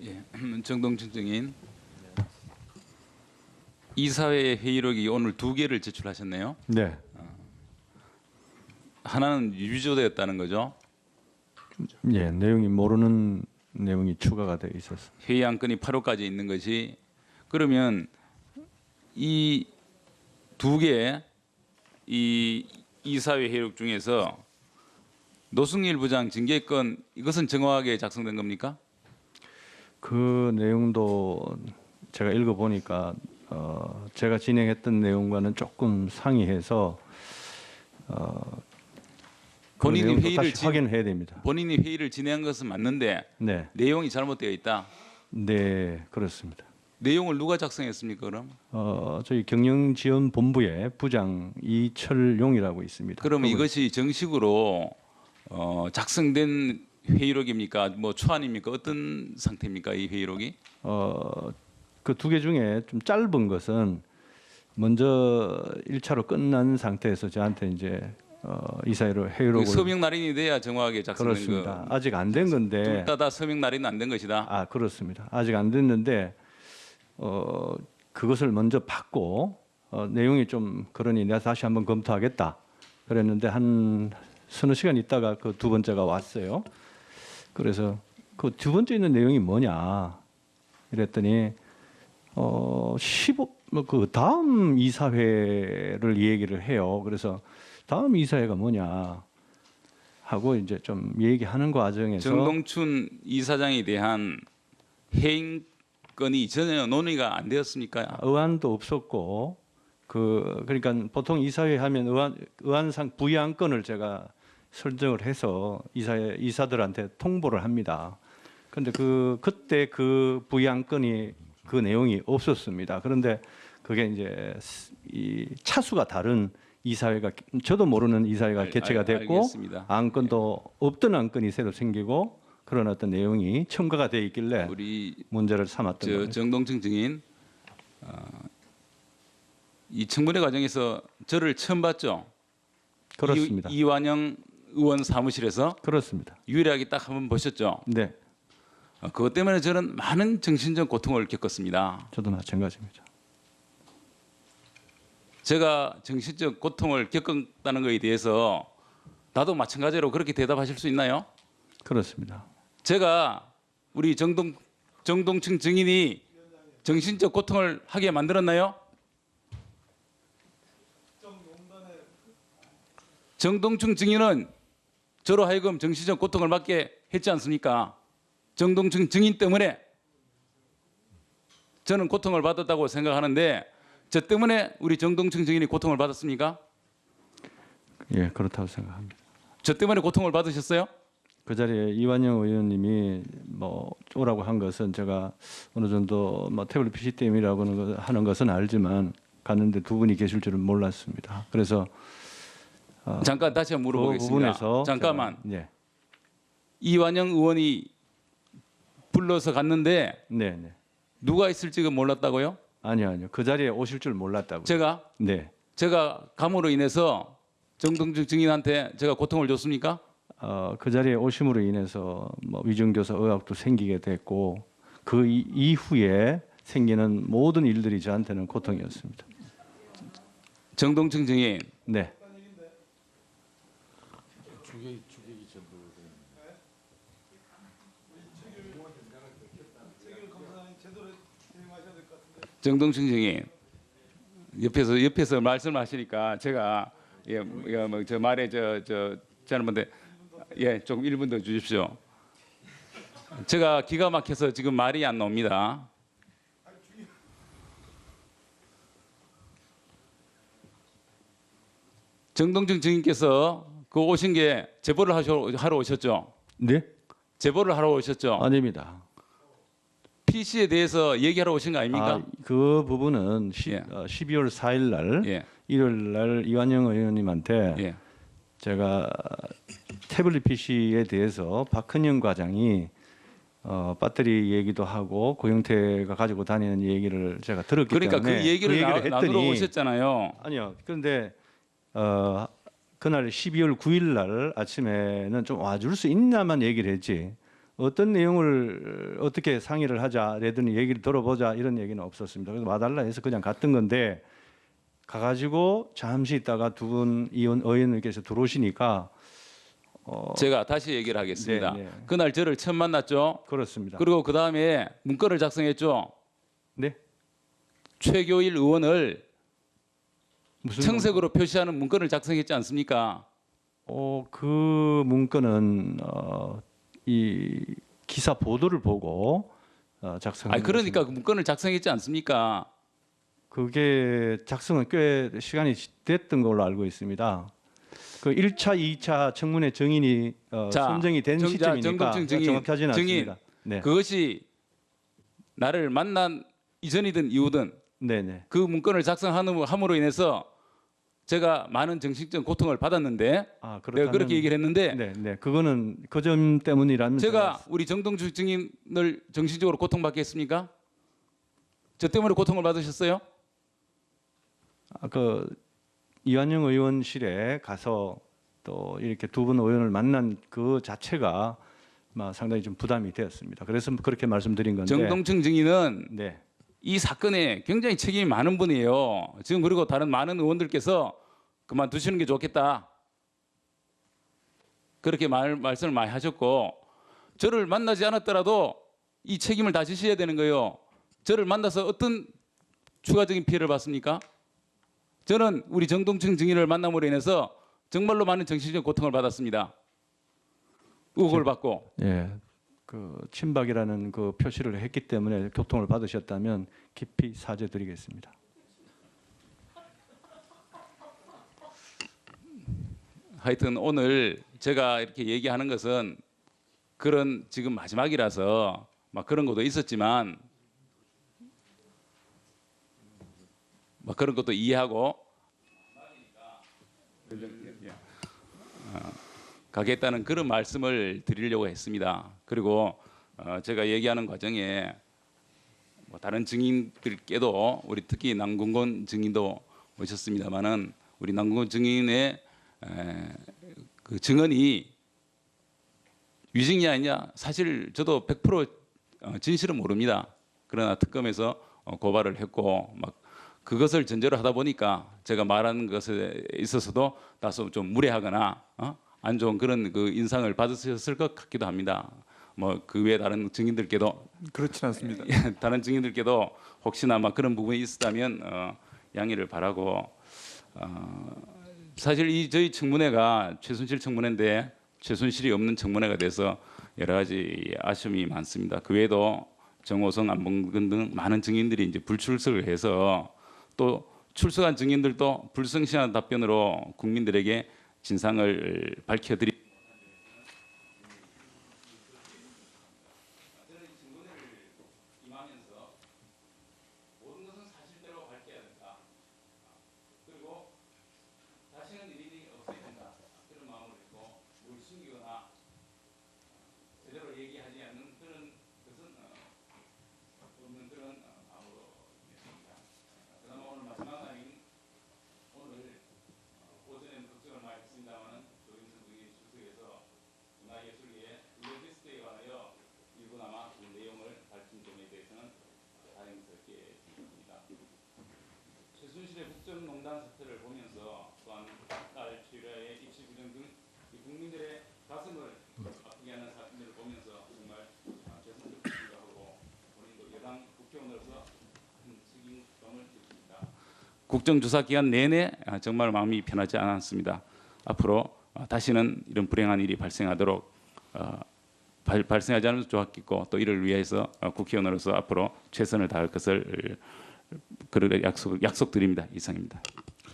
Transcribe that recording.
예, 정동춘 증인. 이사회 회의록이 오늘 2개를 제출하셨네요. 네. 하나는 위조되었다는 거죠. 예, 내용이 모르는 내용이 추가가 돼 있어서. 회의 안건이 8호까지 있는 것이, 그러면 이 2개 이 이사회 회의록 중에서 노승일 부장 징계권, 이것은 정확하게 작성된 겁니까? 그 내용도 제가 읽어 보니까 제가 진행했던 내용과는 조금 상이해서 그 본인이 내용도 회의를 다시 확인해야 됩니다. 본인이 회의를 진행한 것은 맞는데 네, 내용이 잘못되어 있다. 네 그렇습니다. 내용을 누가 작성했습니까, 그럼? 저희 경영지원본부의 부장 이철용이라고 있습니다. 그러면 그분- 이것이 정식으로 작성된 회의록입니까? 뭐 초안입니까? 어떤 상태입니까, 이 회의록이? 그 2개 중에 좀 짧은 것은 먼저 1차로 끝난 상태에서 저한테 이제 이사회로 회의록을 서명 날인이 돼야 정확하게 작성된 그렇습니다. 거. 아직 안 된 건데. 둘 다 서명 날인은 안 된 것이다. 아 그렇습니다. 아직 안 됐는데 그것을 먼저 받고 내용이 좀 그러니 내가 다시 한번 검토하겠다. 그랬는데 한 서너 시간 있다가 그 2번째가 왔어요. 그래서 그 2번째 있는 내용이 뭐냐 이랬더니 15그 다음 이사회를 얘기를 해요. 그래서 다음 이사회가 뭐냐 하고 이제 좀 얘기하는 과정에서 정동춘 이사장에 대한 해임건이 전혀 논의가 안 되었습니까? 의안도 없었고 그러니까 보통 이사회 하면 의안상 부의안건을 제가 설정을 해서 이사들한테 통보를 합니다. 그런데 그때 그 부의안건이 그 내용이 없었습니다. 그런데 그게 이제 이 차수가 다른 이사회가 저도 모르는 이사회가 개최가 됐고 알겠습니다. 안건도 없던 안건이 새로 생기고 그런 어떤 내용이 첨가가 돼 있길래 우리 문제를 삼았던 거예요. 정동춘 증인, 이 청문회 과정에서 저를 처음 봤죠? 그렇습니다. 이완영 의원 사무실에서 그렇습니다. 유일하게 딱 한번 보셨죠? 네, 그것 때문에 저는 많은 정신적 고통을 겪었습니다. 저도 마찬가지입니다. 제가 정신적 고통을 겪었다는 것에 대해서 나도 마찬가지로 그렇게 대답하실 수 있나요? 그렇습니다. 제가 우리 정동춘 증인이 정신적 고통을 하게 만들었나요? 정동춘 증인은 저로 하여금 정신적 고통을 받게 했지 않습니까? 정동춘 증인 때문에 저는 고통을 받았다고 생각하는데, 저 때문에 우리 정동춘 증인이 고통을 받았습니까? 예, 그렇다고 생각합니다. 저 때문에 고통을 받으셨어요? 그 자리에 이완영 의원님이 뭐 오라고 한 것은 제가 어느 정도 뭐 태블릿 PC 때문이라고 하는 것은 알지만 갔는데 2분이 계실 줄은 몰랐습니다. 그래서 잠깐 다시 한번 그 물어보겠습니다. 부분에서 잠깐만. 제가, 예, 이완영 의원이 불러서 갔는데 네, 네. 누가 있을지가 몰랐다고요? 아니요. 그 자리에 오실 줄 몰랐다고. 제가 감으로 인해서 정동춘 증인한테 제가 고통을 줬습니까? 그 자리에 오심으로 인해서 뭐 위중교사 의혹도 생기게 됐고 그 이후에 생기는 모든 일들이 저한테는 고통이었습니다. 정동춘 증인, 네. 정동춘 증인, 옆에서 말씀하시니까 제가 저 말에 저는 뭔데 조금 1분 더 주십시오. 제가 기가 막혀서 지금 말이 안 나옵니다. 정동춘 증인께서 그 오신 게 제보를 하러 오셨죠? 네? 제보를 하러 오셨죠? 아닙니다. PC에 대해서 얘기하러 오신 거 아닙니까? 그 부분은 예. 12월 4일 날 예. 일요일 날 이완영 의원님한테 예. 제가 태블릿 PC에 대해서 박헌영 과장이 배터리 얘기도 하고 고영태가 가지고 다니는 얘기를 제가 들었기 그러니까 때문에 그 얘기를 나누러 했더니 오셨잖아요. 아니요. 그런데 그날 12월 9일 날 아침에는 좀 와줄 수 있냐만 얘기를 했지 어떤 내용을 어떻게 상의를 하자라든지 얘기를 들어보자 이런 얘기는 없었습니다. 그래서 와달라 해서 그냥 갔던 건데 가가지고 잠시 있다가 두 분 의원님께서 들어오시니까 제가 다시 얘기를 하겠습니다. 네, 네. 그날 저를 처음 만났죠. 그렇습니다. 그리고 그 다음에 문건을 작성했죠. 네, 최교일 의원을 무슨 청색으로 표시하는 문건을 작성했지 않습니까? 그 문건은 이 기사 보도를 보고 작성한 아니 그러니까 그 문건을 작성했지 않습니까? 그게 작성은 꽤 시간이 됐던 걸로 알고 있습니다. 그 1차, 2차 청문회 증인이 자, 선정이 된 시점이니까 정동증 증인, 정확하지는 않습니다. 네, 그것이 나를 만난 이전이든 이후든 네, 네. 그 문건을 작성함으로 인해서 제가 많은 정신적 고통을 받았는데 아, 내가 그렇게 얘기를 했는데 네, 네. 그거는 그 점 때문이라면 제가 우리 정동주 증인을 정신적으로 고통받게 했습니까? 저 때문에 고통을 받으셨어요? 그 이완영 의원실에 가서 또 이렇게 두 분 의원을 만난 그 자체가 상당히 좀 부담이 되었습니다. 그래서 그렇게 말씀드린 건데. 정동춘 증인은 네. 이 사건에 굉장히 책임이 많은 분이에요. 지금 그리고 다른 많은 의원들께서 그만두시는 게 좋겠다. 그렇게 말씀을 많이 하셨고 저를 만나지 않았더라도 이 책임을 다 지셔야 되는 거예요. 저를 만나서 어떤 추가적인 피해를 봤습니까? 저는 우리 정동춘 증인을 만남으로 인해서 정말로 많은 정신적 고통을 받았습니다. 의혹을 받고. 예. 그 친박이라는 그 표시를 했기 때문에 고통을 받으셨다면 깊이 사죄드리겠습니다. 하여튼 오늘 제가 이렇게 얘기하는 것은 그런 지금 마지막이라서 막 그런 것도 있었지만 막 그런 것도 이해하고 가겠다는 그런 말씀을 드리려고 했습니다. 그리고 제가 얘기하는 과정에 뭐 다른 증인들께도 우리 특히 남궁건 증인도 오셨습니다만은 우리 남궁건 증인의 그 증언이 위증이 아니냐 사실 저도 100% 진실은 모릅니다. 그러나 특검에서 고발을 했고 막 그것을 전제로 하다 보니까 제가 말하는 것에 있어서도 다소 좀 무례하거나 안 좋은 그런 그 인상을 받으셨을 것 같기도 합니다. 뭐 그 외 다른 증인들께도 그렇진 않습니다. 다른 증인들께도 혹시나 막 그런 부분이 있었다면 양해를 바라고 사실 이 저희 청문회가 최순실 청문회인데 최순실이 없는 청문회가 돼서 여러 가지 아쉬움이 많습니다. 그 외에도 정호성, 안봉근 등 많은 증인들이 이제 불출석을 해서 또 출석한 증인들도 불성실한 답변으로 국민들에게 진상을 밝혀드리. 최순실의 국정농단 사태를 보면서 또한 딸 최유라의 입시 부정 등 국민들의 가슴을 아프게 하는 사건들을 보면서 정말 죄송스럽기도 하고 본인도 여당 국회의원으로서 큰 책임감을 느낍니다. 국정조사 기간 내내 정말 마음이 편하지 않았습니다. 앞으로 다시는 이런 불행한 일이 발생하도록 발생하지 않으면 좋았겠고 또 이를 위해서 국회의원으로서 앞으로 최선을 다할 것을 약속드립니다. 이상입니다.